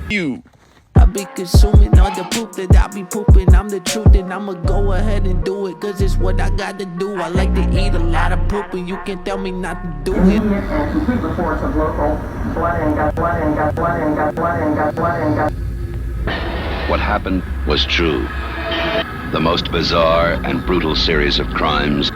You. I be consuming all the poop that I be pooping. I'm the truth and I'ma go ahead and do it, cause it's what I got to do. I like to eat a lot of poop and you can't tell me not to do it. Immediate and complete reports of local blood and gut. What happened was true. The most bizarre and brutal series of crimes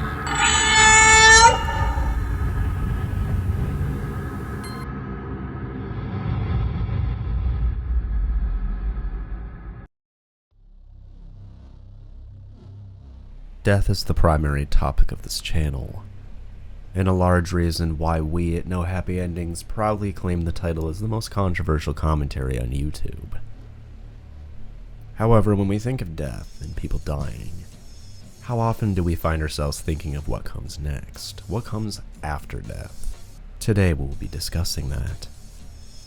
Death is the primary topic of this channel, and a large reason why we at No Happy Endings proudly claim the title as the most controversial commentary on YouTube. However, when we think of death and people dying, how often do we find ourselves thinking of what comes next? What comes after death? Today we'll be discussing that.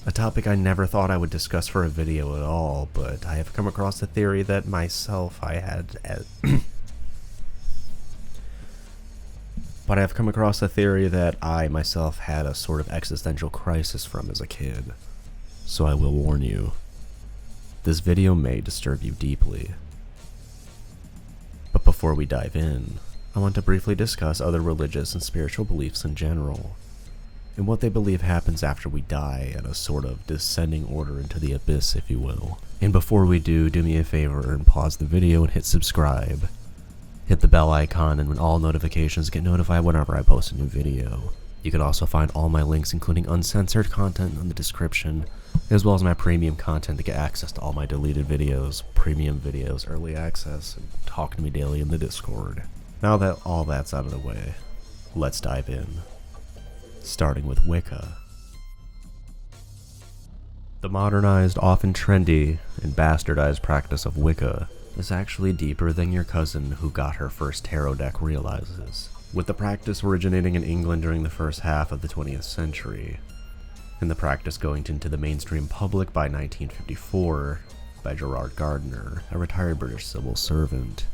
A topic I never thought I would discuss for a video at all, but I have come across a theory that I myself had a sort of existential crisis from as a kid. So I will warn you, this video may disturb you deeply. But before we dive in, I want to briefly discuss other religious and spiritual beliefs in general, and what they believe happens after we die in a sort of descending order into the abyss, if you will. And before we do me a favor and pause the video and hit subscribe. Hit the bell icon, and when all notifications get notified whenever I post a new video. You can also find all my links, including uncensored content, in the description, as well as my premium content to get access to all my deleted videos, premium videos, early access, and talk to me daily in the Discord. Now that all that's out of the way, let's dive in. Starting with Wicca. The modernized, often trendy, and bastardized practice of Wicca is actually deeper than your cousin who got her first tarot deck realizes, with the practice originating in England during the first half of the 20th century, and the practice going into the mainstream public by 1954 by Gerard Gardner, a retired British civil servant.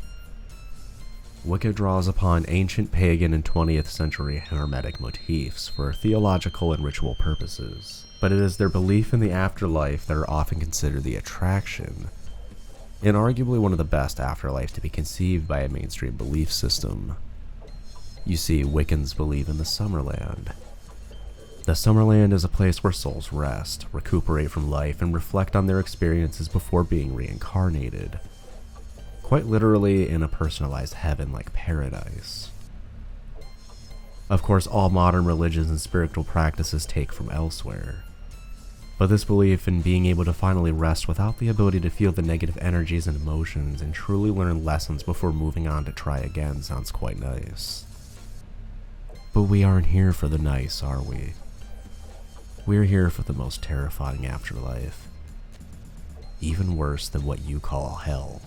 Wicca draws upon ancient pagan and 20th century Hermetic motifs for theological and ritual purposes, but it is their belief in the afterlife that are often considered the attraction, and arguably one of the best afterlives to be conceived by a mainstream belief system. You see, Wiccans believe in the Summerland. The Summerland is a place where souls rest, recuperate from life, and reflect on their experiences before being reincarnated. Quite literally in a personalized heaven like paradise. Of course, all modern religions and spiritual practices take from elsewhere. But this belief in being able to finally rest without the ability to feel the negative energies and emotions and truly learn lessons before moving on to try again sounds quite nice. But we aren't here for the nice, are we? We're here for the most terrifying afterlife. Even worse than what you call hell.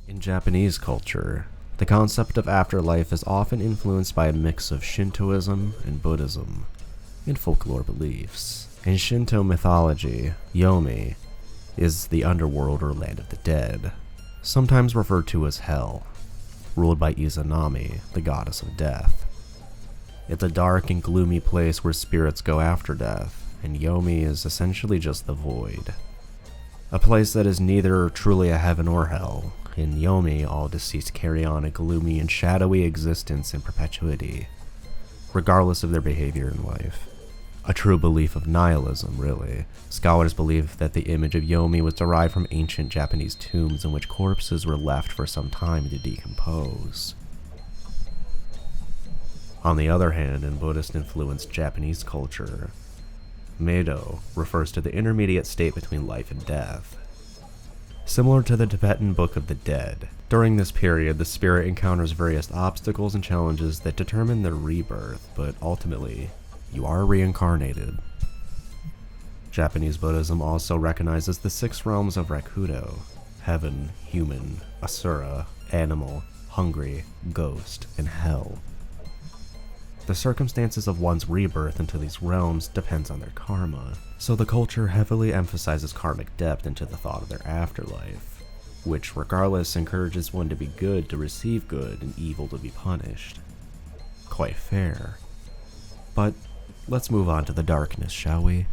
In Japanese culture, the concept of afterlife is often influenced by a mix of Shintoism and Buddhism, and folklore beliefs. In Shinto mythology, Yomi is the underworld or land of the dead, sometimes referred to as hell, ruled by Izanami, the goddess of death. It's a dark and gloomy place where spirits go after death, and Yomi is essentially just the void. A place that is neither truly a heaven or hell. In Yomi, all deceased carry on a gloomy and shadowy existence in perpetuity, regardless of their behavior in life. A true belief of nihilism, really. Scholars believe that the image of Yomi was derived from ancient Japanese tombs in which corpses were left for some time to decompose. On the other hand, in Buddhist-influenced Japanese culture, Medo refers to the intermediate state between life and death. Similar to the Tibetan Book of the Dead, during this period the spirit encounters various obstacles and challenges that determine their rebirth, but ultimately, you are reincarnated. Japanese Buddhism also recognizes the 6 realms of Rakudo: heaven, human, asura, animal, hungry, ghost, and hell. The circumstances of one's rebirth into these realms depends on their karma, so the culture heavily emphasizes karmic depth into the thought of their afterlife, which regardless encourages one to be good to receive good and evil to be punished. Quite fair. But Let's move on to the darkness, shall we?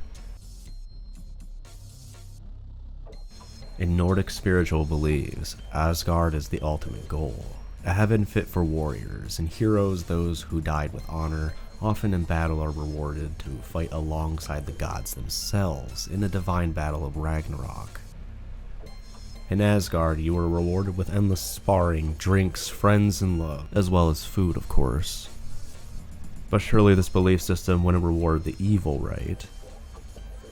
In Nordic spiritual beliefs, Asgard is the ultimate goal, a heaven fit for warriors and heroes. Those who died with honor, often in battle, are rewarded to fight alongside the gods themselves in a divine battle of Ragnarok. In Asgard, you are rewarded with endless sparring, drinks, friends, and love, as well as food, of course. But surely this belief system wouldn't reward the evil, right?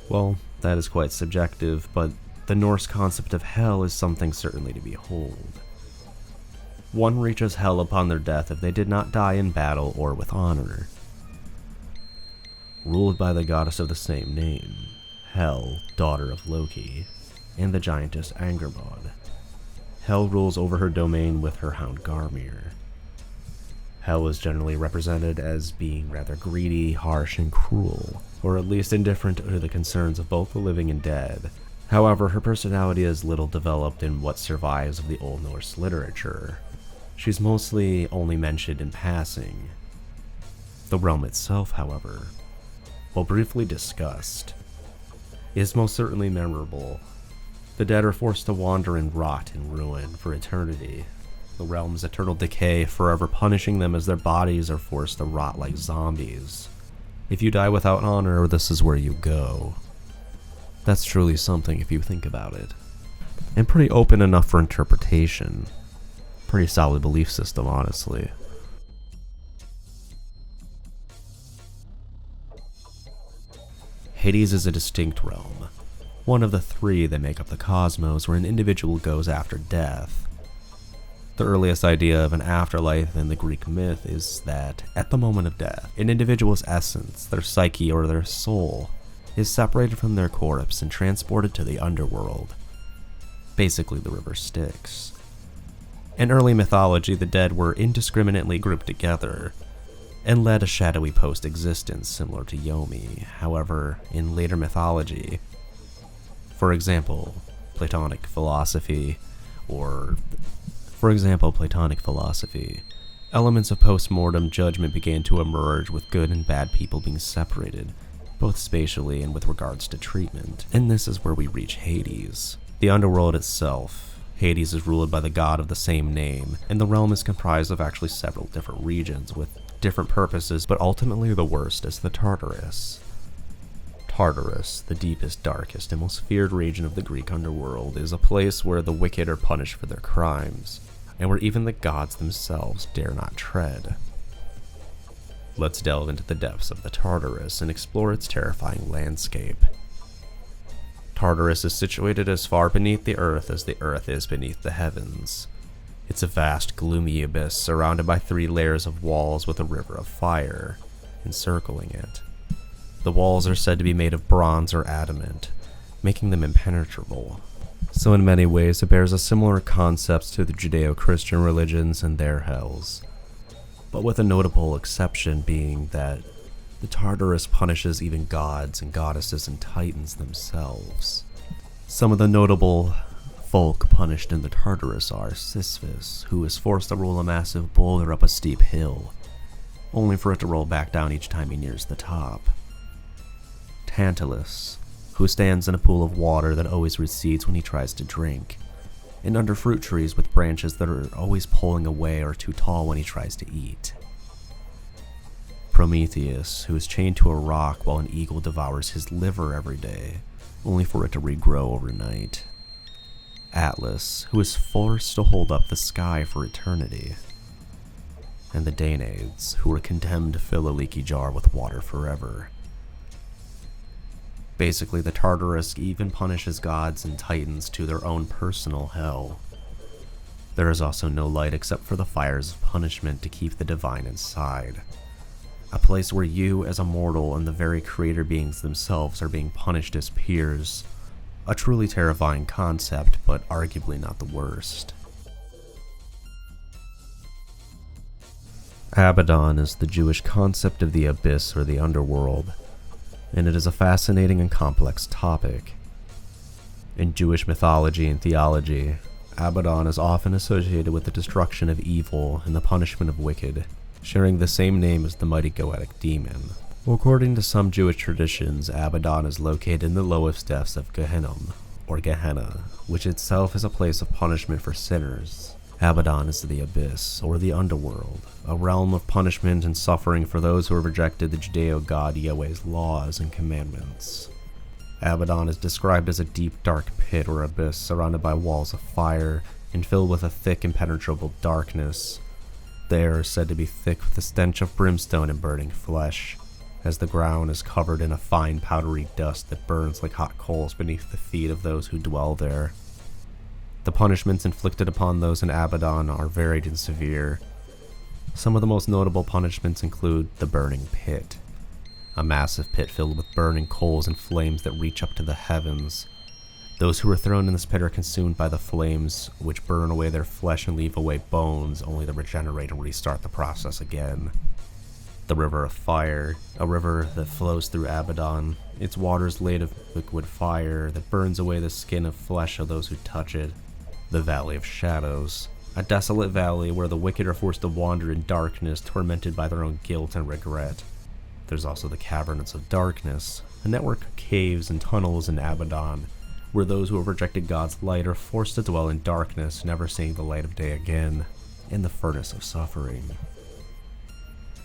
Well, that is quite subjective, but the Norse concept of hell is something certainly to behold. One reaches hell upon their death if they did not die in battle or with honor. Ruled by the goddess of the same name, Hel, daughter of Loki, and the giantess Angrboda. Hel rules over her domain with her hound Garmir. Hel is generally represented as being rather greedy, harsh, and cruel, or at least indifferent to the concerns of both the living and dead. However, her personality is little developed in what survives of the Old Norse literature. She's mostly only mentioned in passing. The realm itself, however, while briefly discussed, is most certainly memorable. The dead are forced to wander and rot in ruin for eternity. The realm's eternal decay forever punishing them as their bodies are forced to rot like zombies. If you die without honor, this is where you go. That's truly something if you think about it. And pretty open enough for interpretation. Pretty solid belief system, honestly. Hades is a distinct realm, one of the three that make up the cosmos, where an individual goes after death. The earliest idea of an afterlife in the Greek myth is that, at the moment of death, an individual's essence, their psyche or their soul, is separated from their corpse and transported to the underworld, basically the river Styx. In early mythology, the dead were indiscriminately grouped together and led a shadowy post-existence similar to Yomi. However, in later mythology, for example, Platonic philosophy, elements of post-mortem judgment began to emerge, with good and bad people being separated, both spatially and with regards to treatment. And this is where we reach Hades. The underworld itself. Hades is ruled by the god of the same name, and the realm is comprised of actually several different regions with different purposes, but ultimately the worst is the Tartarus. Tartarus, the deepest, darkest, and most feared region of the Greek underworld, is a place where the wicked are punished for their crimes, and where even the gods themselves dare not tread. Let's delve into the depths of the Tartarus and explore its terrifying landscape. Tartarus is situated as far beneath the earth as the earth is beneath the heavens. It's a vast, gloomy abyss surrounded by 3 layers of walls with a river of fire encircling it. The walls are said to be made of bronze or adamant, making them impenetrable. So in many ways it bears a similar concepts to the Judeo-Christian religions and their hells, but with a notable exception being that the Tartarus punishes even gods and goddesses and titans themselves. Some of the notable folk punished in the Tartarus are Sisyphus, who is forced to roll a massive boulder up a steep hill, only for it to roll back down each time he nears the top. Tantalus, who stands in a pool of water that always recedes when he tries to drink, and under fruit trees with branches that are always pulling away or too tall when he tries to eat. Prometheus, who is chained to a rock while an eagle devours his liver every day, only for it to regrow overnight. Atlas, who is forced to hold up the sky for eternity. And the Danaids, who are condemned to fill a leaky jar with water forever. Basically, the Tartarus even punishes gods and titans to their own personal hell. There is also no light except for the fires of punishment to keep the divine inside. A place where you, as a mortal, and the very creator beings themselves are being punished as peers. A truly terrifying concept, but arguably not the worst. Abaddon is the Jewish concept of the abyss or the underworld, and it is a fascinating and complex topic. In Jewish mythology and theology, Abaddon is often associated with the destruction of evil and the punishment of wicked, sharing the same name as the mighty goetic demon. Well, according to some Jewish traditions, Abaddon is located in the lowest depths of Gehenna, or Gehenna, which itself is a place of punishment for sinners. Abaddon is the abyss, or the underworld, a realm of punishment and suffering for those who have rejected the Judeo-God Yahweh's laws and commandments. Abaddon is described as a deep, dark pit or abyss surrounded by walls of fire and filled with a thick, impenetrable darkness. The air is said to be thick with the stench of brimstone and burning flesh, as the ground is covered in a fine, powdery dust that burns like hot coals beneath the feet of those who dwell there. The punishments inflicted upon those in Abaddon are varied and severe. Some of the most notable punishments include the burning pit, a massive pit filled with burning coals and flames that reach up to the heavens. Those who are thrown in this pit are consumed by the flames, which burn away their flesh and leave away bones, only to regenerate and restart the process again. The River of Fire, a river that flows through Abaddon. Its waters laid of liquid fire that burns away the skin and flesh of those who touch it. The Valley of Shadows, a desolate valley where the wicked are forced to wander in darkness, tormented by their own guilt and regret. There's also the Caverns of Darkness, a network of caves and tunnels in Abaddon, where those who have rejected God's light are forced to dwell in darkness, never seeing the light of day again. In the Furnace of Suffering,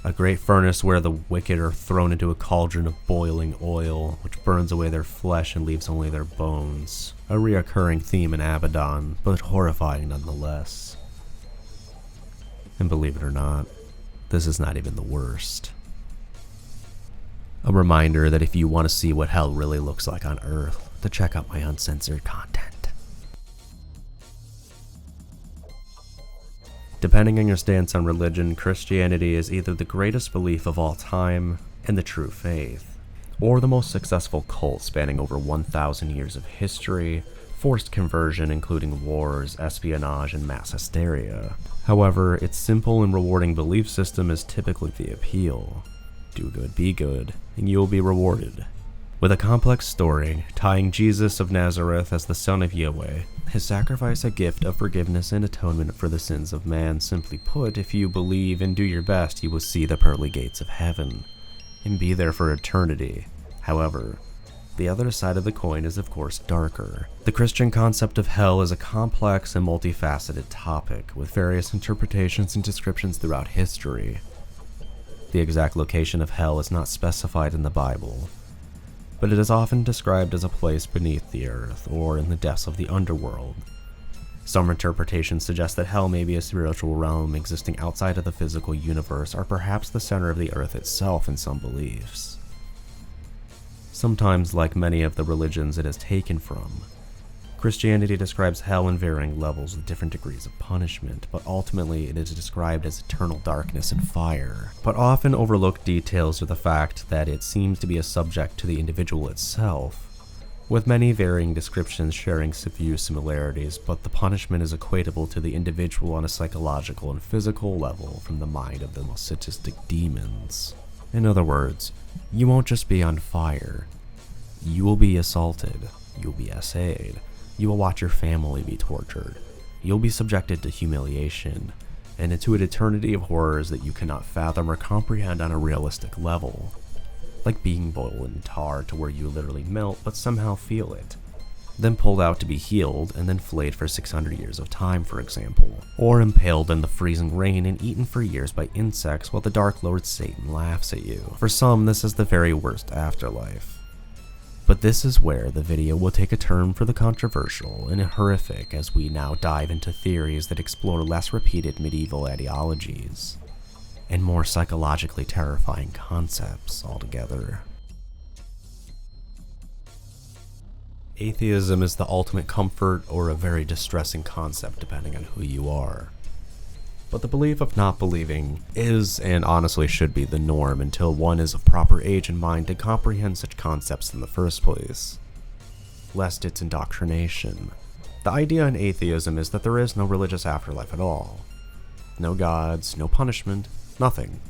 a great furnace where the wicked are thrown into a cauldron of boiling oil, which burns away their flesh and leaves only their bones. A reoccurring theme in Abaddon, but horrifying nonetheless. And believe it or not, this is not even the worst. A reminder that if you want to see what hell really looks like on Earth, to check out my uncensored content. Depending on your stance on religion, Christianity is either the greatest belief of all time and the true faith, or the most successful cult spanning over 1,000 years of history, forced conversion including wars, espionage, and mass hysteria. However, its simple and rewarding belief system is typically the appeal. Do good, be good, and you will be rewarded. With a complex story tying Jesus of Nazareth as the Son of Yahweh, his sacrifice a gift of forgiveness and atonement for the sins of man. Simply put, if you believe and do your best, you will see the pearly gates of heaven and be there for eternity. However, the other side of the coin is of course darker. The Christian concept of hell is a complex and multifaceted topic with various interpretations and descriptions throughout history. The exact location of hell is not specified in the Bible, but it is often described as a place beneath the earth or in the depths of the underworld. Some interpretations suggest that hell may be a spiritual realm existing outside of the physical universe, or perhaps the center of the earth itself in some beliefs. Sometimes, like many of the religions it is taken from, Christianity describes hell in varying levels with different degrees of punishment, but ultimately it is described as eternal darkness and fire. But often overlooked details are the fact that it seems to be a subject to the individual itself, with many varying descriptions sharing few similarities, but the punishment is equatable to the individual on a psychological and physical level from the mind of the most sadistic demons. In other words, you won't just be on fire, you will be assaulted, you'll be essayed, you will watch your family be tortured. You'll be subjected to humiliation, and into an eternity of horrors that you cannot fathom or comprehend on a realistic level. Like being boiled in tar to where you literally melt but somehow feel it. Then pulled out to be healed, and then flayed for 600 years of time, for example. Or impaled in the freezing rain and eaten for years by insects while the Dark Lord Satan laughs at you. For some, this is the very worst afterlife. But this is where the video will take a turn for the controversial and horrific as we now dive into theories that explore less repeated medieval ideologies and more psychologically terrifying concepts altogether. Atheism is the ultimate comfort or a very distressing concept depending on who you are. But the belief of not believing is, and honestly should be, the norm until one is of proper age and mind to comprehend such concepts in the first place, lest it's indoctrination. The idea in atheism is that there is no religious afterlife at all. No gods, no punishment, nothing.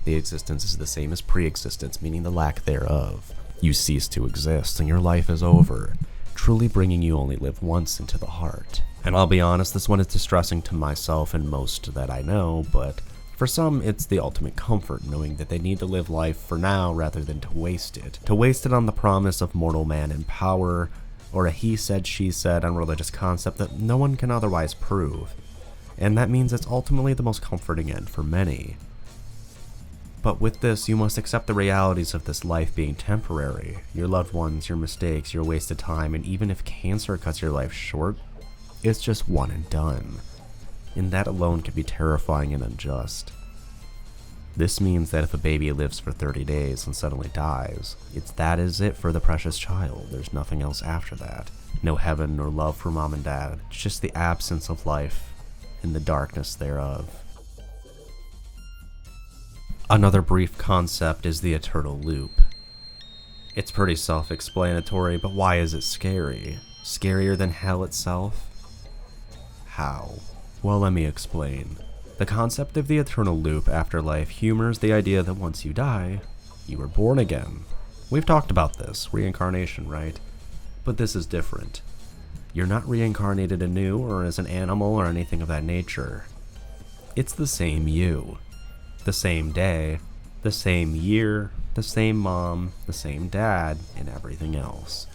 The existence is the same as pre-existence, meaning the lack thereof. You cease to exist and your life is over, truly bringing you only live once into the heart. And I'll be honest, this one is distressing to myself and most that I know, but For some, it's the ultimate comfort, knowing that they need to live life for now rather than to waste it. To waste it on the promise of mortal man and power, or a he said, she said unreligious concept that no one can otherwise prove. And that means it's ultimately the most comforting end for many. But with this, you must accept the realities of this life being temporary. Your loved ones, your mistakes, your wasted time, and even if cancer cuts your life short, it's just one and done. And that alone can be terrifying and unjust. This means that if a baby lives for 30 days and suddenly dies, that is it for the precious child. There's nothing else after that. No heaven or love for mom and dad, just the absence of life and the darkness thereof. Another brief concept is the eternal loop. It's pretty self-explanatory, but why is it scary? Scarier than hell itself? How? Well, let me explain. The concept of the eternal loop afterlife humors the idea that once you die, you are born again. We've talked about this, reincarnation, right? But this is different. You're not reincarnated anew or as an animal or anything of that nature. It's the same you. The same day, the same year, the same mom, the same dad, and everything else.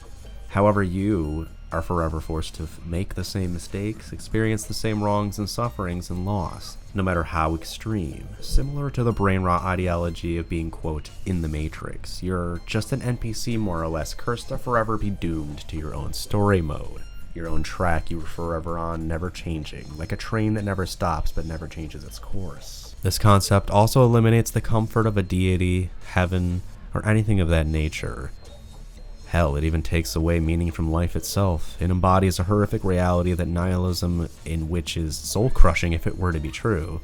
However, you are forever forced to make the same mistakes, experience the same wrongs and sufferings and loss, no matter how extreme. Similar to the brain rot ideology of being, quote, in the Matrix. You're just an NPC more or less, cursed to forever be doomed to your own story mode. Your own track you were forever on, never changing, like a train that never stops but never changes its course. This concept also eliminates the comfort of a deity, heaven, or anything of that nature. Hell, it even takes away meaning from life itself. It embodies a horrific reality that nihilism, in which is soul-crushing if it were to be true,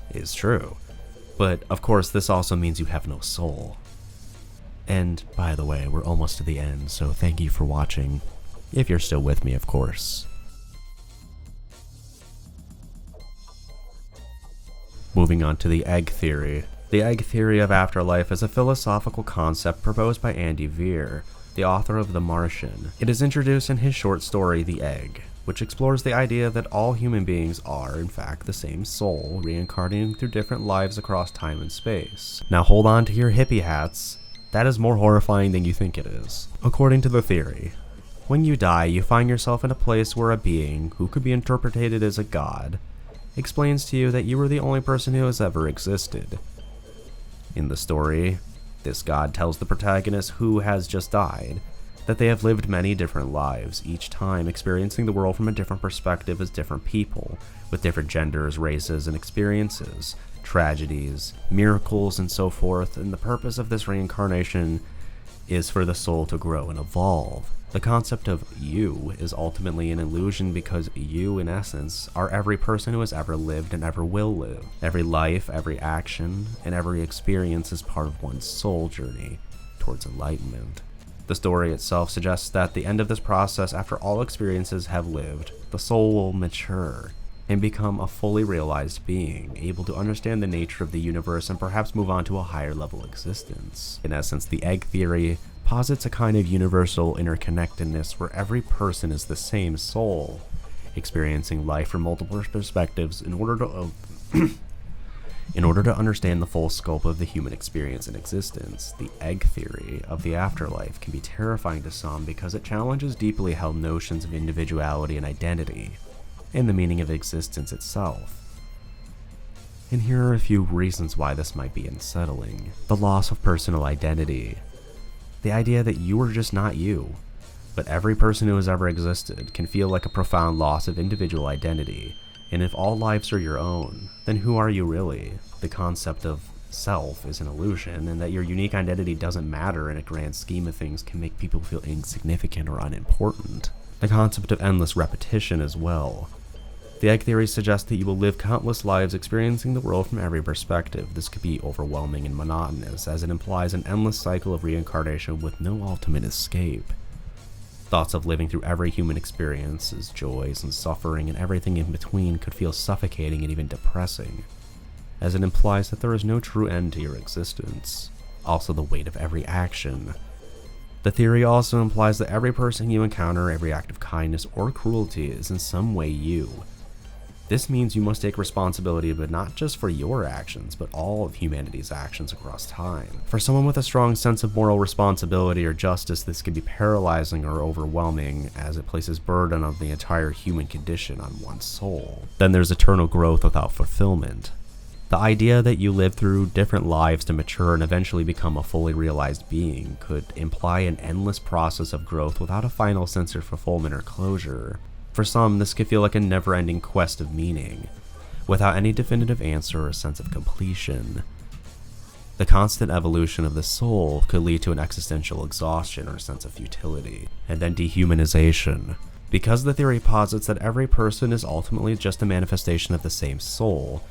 is true. But, of course, this also means you have no soul. And, by the way, we're almost to the end, so thank you for watching. If you're still with me, of course. Moving on to the egg theory. The egg theory of afterlife is a philosophical concept proposed by Andy Weir, the author of The Martian. It is introduced in his short story, The Egg, which explores the idea that all human beings are, in fact, the same soul, reincarnating through different lives across time and space. Now hold on to your hippie hats. That is more horrifying than you think it is. According to the theory, when you die, you find yourself in a place where a being, who could be interpreted as a god, explains to you that you were the only person who has ever existed. In the story, this god tells the protagonist, who has just died, that they have lived many different lives, each time experiencing the world from a different perspective as different people, with different genders, races, and experiences, tragedies, miracles, and so forth, and the purpose of this reincarnation is for the soul to grow and evolve. The concept of you is ultimately an illusion because you, in essence, are every person who has ever lived and ever will live. Every life, every action, and every experience is part of one's soul journey towards enlightenment. The story itself suggests that at the end of this process, after all experiences have lived, the soul will mature and become a fully realized being, able to understand the nature of the universe and perhaps move on to a higher level existence. In essence, the egg theory posits a kind of universal interconnectedness where every person is the same soul, experiencing life from multiple perspectives in order to understand the full scope of the human experience and existence. The egg theory of the afterlife can be terrifying to some because it challenges deeply held notions of individuality and identity, and the meaning of existence itself. And here are a few reasons why this might be unsettling. The loss of personal identity. The idea that you are just not you, but every person who has ever existed can feel like a profound loss of individual identity, and if all lives are your own, then who are you really? The concept of self is an illusion, and that your unique identity doesn't matter in a grand scheme of things can make people feel insignificant or unimportant. The concept of endless repetition as well. The egg theory suggests that you will live countless lives experiencing the world from every perspective. This could be overwhelming and monotonous, as it implies an endless cycle of reincarnation with no ultimate escape. Thoughts of living through every human experiences, joys and suffering, and everything in between could feel suffocating and even depressing, as it implies that there is no true end to your existence. Also, the weight of every action. The theory also implies that every person you encounter, every act of kindness or cruelty is in some way you. This means you must take responsibility, but not just for your actions, but all of humanity's actions across time. For someone with a strong sense of moral responsibility or justice, this can be paralyzing or overwhelming, as it places burden on the entire human condition on one soul. Then there's eternal growth without fulfillment. The idea that you live through different lives to mature and eventually become a fully realized being could imply an endless process of growth without a final sense of fulfillment or closure. For some, this could feel like a never-ending quest of meaning, without any definitive answer or sense of completion. The constant evolution of the soul could lead to an existential exhaustion or sense of futility, and then dehumanization. Because the theory posits that every person is ultimately just a manifestation of the same soul,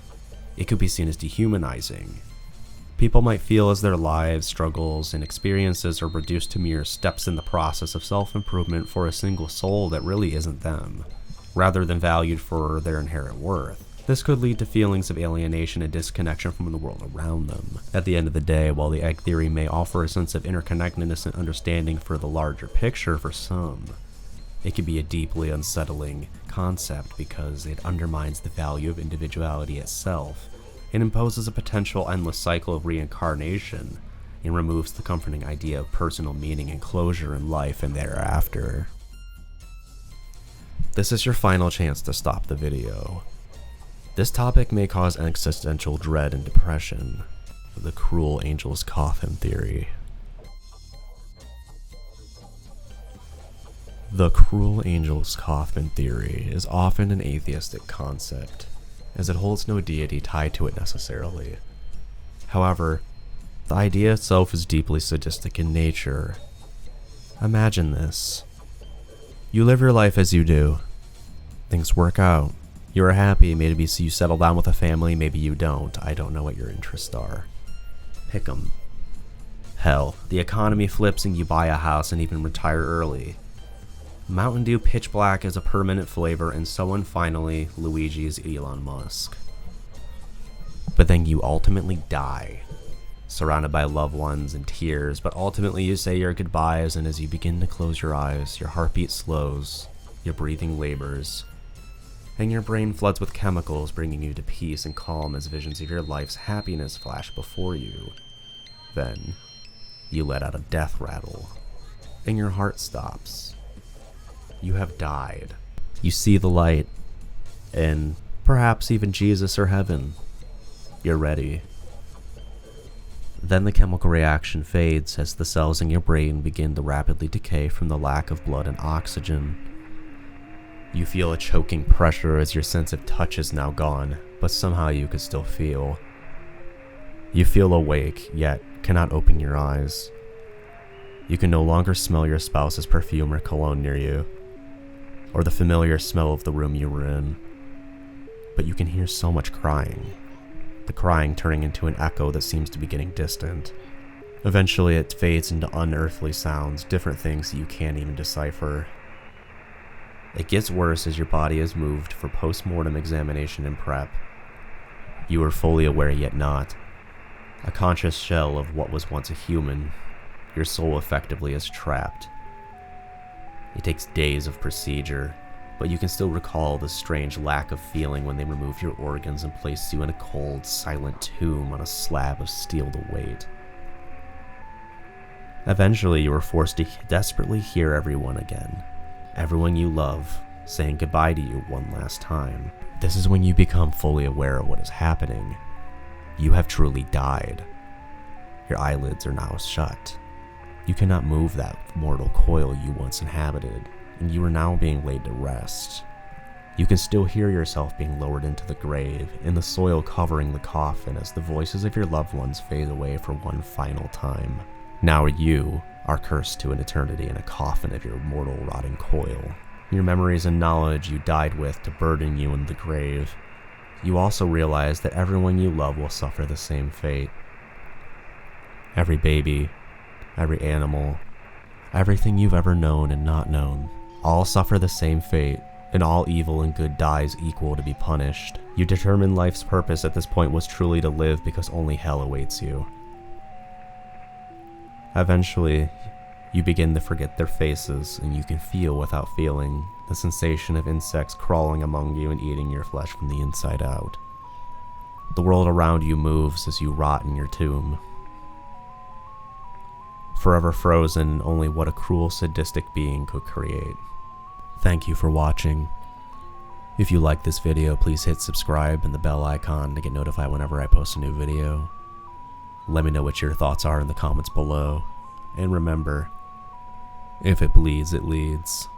it could be seen as dehumanizing. People might feel as their lives, struggles, and experiences are reduced to mere steps in the process of self-improvement for a single soul that really isn't them, rather than valued for their inherent worth. This could lead to feelings of alienation and disconnection from the world around them. At the end of the day, while the egg theory may offer a sense of interconnectedness and understanding for the larger picture for some, it can be a deeply unsettling concept because it undermines the value of individuality itself. It imposes a potential endless cycle of reincarnation and removes the comforting idea of personal meaning and closure in life and thereafter. This is your final chance to stop the video. This topic may cause existential dread and depression. The cruel angel's coffin theory. The cruel angel's coffin theory is often an atheistic concept, as it holds no deity tied to it necessarily. However, the idea itself is deeply sadistic in nature. Imagine this. You live your life as you do. Things work out. You are happy, maybe you settle down with a family, maybe you don't. I don't know what your interests are. Pick 'em. Hell, the economy flips and you buy a house and even retire early. Mountain Dew pitch black is a permanent flavor, and someone finally Luigi's Elon Musk. But then you ultimately die, surrounded by loved ones and tears, but ultimately you say your goodbyes, and as you begin to close your eyes, your heartbeat slows, your breathing labors, and your brain floods with chemicals, bringing you to peace and calm as visions of your life's happiness flash before you. Then, you let out a death rattle, and your heart stops. You have died. You see the light, and perhaps even Jesus or heaven. You're ready. Then the chemical reaction fades as the cells in your brain begin to rapidly decay from the lack of blood and oxygen. You feel a choking pressure as your sense of touch is now gone, but somehow you can still feel. You feel awake, yet cannot open your eyes. You can no longer smell your spouse's perfume or cologne near you, or the familiar smell of the room you were in. But you can hear so much crying, the crying turning into an echo that seems to be getting distant. Eventually it fades into unearthly sounds, different things that you can't even decipher. It gets worse as your body is moved for post-mortem examination and prep. You are fully aware yet not. A conscious shell of what was once a human, your soul effectively is trapped. It takes days of procedure, but you can still recall the strange lack of feeling when they remove your organs and place you in a cold, silent tomb on a slab of steel to wait. Eventually, you are forced to desperately hear everyone again, everyone you love, saying goodbye to you one last time. This is when you become fully aware of what is happening. You have truly died. Your eyelids are now shut. You cannot move that mortal coil you once inhabited, and you are now being laid to rest. You can still hear yourself being lowered into the grave, and the soil covering the coffin as the voices of your loved ones fade away for one final time. Now you are cursed to an eternity in a coffin of your mortal rotting coil. Your memories and knowledge you died with to burden you in the grave. You also realize that everyone you love will suffer the same fate. Every baby, every animal, everything you've ever known and not known, all suffer the same fate, and all evil and good dies equal to be punished. You determine life's purpose at this point was truly to live because only hell awaits you. Eventually, You begin to forget their faces, and you can feel without feeling the sensation of insects crawling among you and eating your flesh from the inside out. The world around you moves as you rot in your tomb, forever frozen in only what a cruel, sadistic being could create. Thank you for watching. If you like this video, please hit subscribe and the bell icon to get notified whenever I post a new video. Let me know what your thoughts are in the comments below. And remember, if it bleeds, it leads.